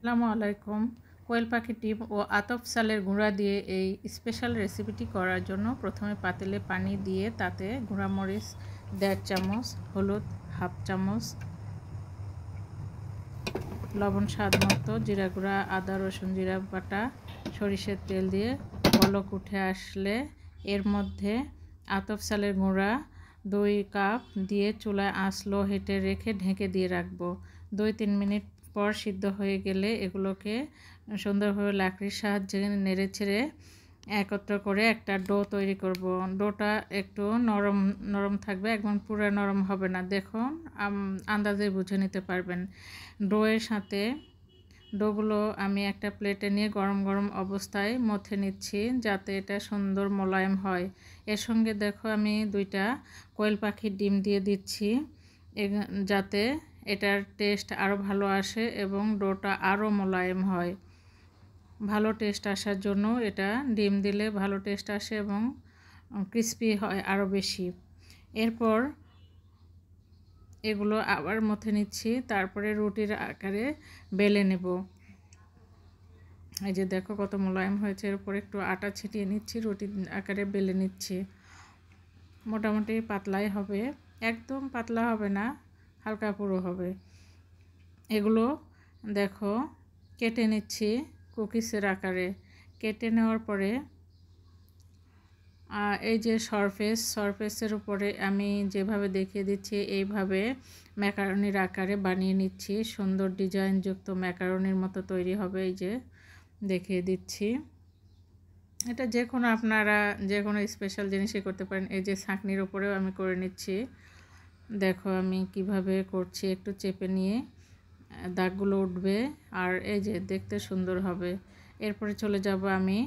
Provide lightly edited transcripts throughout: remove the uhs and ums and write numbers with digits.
আসসালামু আলাইকুম। কোয়েল পাখি ডিম ও আতপ চালের গুঁড়া দিয়ে এই স্পেশাল রেসিপিটি করার জন্য প্রথমে পাতিলে পানি দিয়ে তাতে গুঁড়ামরিচ 1.5 চামচ, হলুদ 1/2 চামচ, লবণ স্বাদ মতো, জিরা গুঁড়া, আদা রসুন জিরা বাটা, সরিষার তেল দিয়ে বলক উঠে আসলে এর মধ্যে আতপ চালের গুঁড়া 2 কাপ দিয়ে চুলায় আঁচ লো হিটে রেখে ঢেকে দিয়ে রাখবো। 2-3 মিনিট পর সিদ্ধ হয়ে গেলে এগুলোকে সুন্দরভাবে লাকড়ির সাহায্যে নেড়ে ছেড়ে একত্র করে একটা ডো তৈরি করব। ডোটা একটু নরম নরম থাকবে, একদম পুরো নরম হবে না। দেখুন, আন্দাজে বুঝে নিতে পারবেন। ডোয়ের সাথে ডোগুলো আমি একটা প্লেটে নিয়ে গরম গরম অবস্থায় মথে নিচ্ছি যাতে এটা সুন্দর মোলায়েম হয়। এর সঙ্গে দেখো আমি 2টা কোয়েল পাখির ডিম দিয়ে দিচ্ছি যাতে এটার টেস্ট আরও ভালো আসে এবং ডোটা আরও মোলায়েম হয়। ভালো টেস্ট আসার জন্য এটা ডিম দিলে ভালো টেস্ট আসে এবং ক্রিস্পি হয় আরও বেশি। এরপর এগুলো আবার মথে নিচ্ছি, তারপরে রুটির আকারে বেলে নেব। এই যে দেখো কত মোলায়েম হয়েছে। এর উপর একটু আটা ছিটিয়ে নিচ্ছি, রুটির আকারে বেলে নিচ্ছি। মোটামুটি পাতলাই হবে, একদম পাতলা হবে না, হালকা পুরো হবে। এগুলো দেখো কেটে নিচ্ছি কুকিজের আকারে। কেটে নেওয়ার পরে এই যে সারফেসের উপরে আমি যেভাবে দেখিয়ে দিচ্ছি এইভাবে ম্যাকারনির আকারে বানিয়ে নিচ্ছি। সুন্দর ডিজাইনযুক্ত ম্যাকারনির মতো তৈরি হবে। এই যে দেখিয়ে দিচ্ছি, এটা আপনারা যে কোনো স্পেশাল জিনিসই করতে পারেন। এই যে ছাঁকনির উপরেও আমি করে নিচ্ছি। দেখো আমি কিভাবে করছি, একটু চেপে নিয়ে দাগগুলো উঠবে আর এই যে দেখতে সুন্দর হবে। এরপরে চলে যাব আমি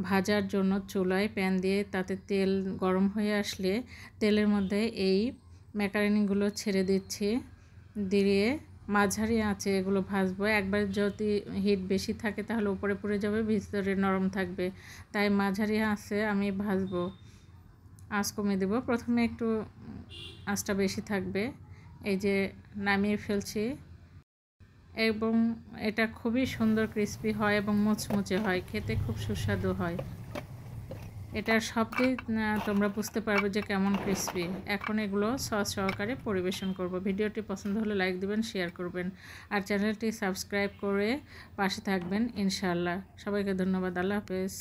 ভাজার জন্য চুলায় প্যান দিয়ে, তাতে তেল গরম হয়ে আসলে তেলের মধ্যে এই ম্যাকারনিগুলো ছেড়ে দিচ্ছি। দিয়ে মাঝারি আঁচে এগুলো ভাজবো। একবার যদি হিট বেশি থাকে তাহলে উপরে পুড়ে যাবে, ভিতরে নরম থাকবে, তাই মাঝারি আঁচে আমি ভাজবো। আঁচ কমিয়ে দেবো, প্রথমে একটু আঁচটা বেশি থাকবে। এই যে নামিয়ে ফেলছি এবং এটা খুবই সুন্দর ক্রিস্পি হয় এবং মুচমুচে হয়, খেতে খুব সুস্বাদু হয়। এটার শব্দেই তোমরা বুঝতে পারবে যে কেমন ক্রিস্পি। এখন এগুলো সস সহকারে পরিবেশন করব। ভিডিওটি পছন্দ হলে লাইক দিবেন, শেয়ার করবেন আর চ্যানেলটি সাবস্ক্রাইব করে পাশে থাকবেন ইনশাআল্লাহ। সবাইকে ধন্যবাদ। আল্লাহ হাফেজ।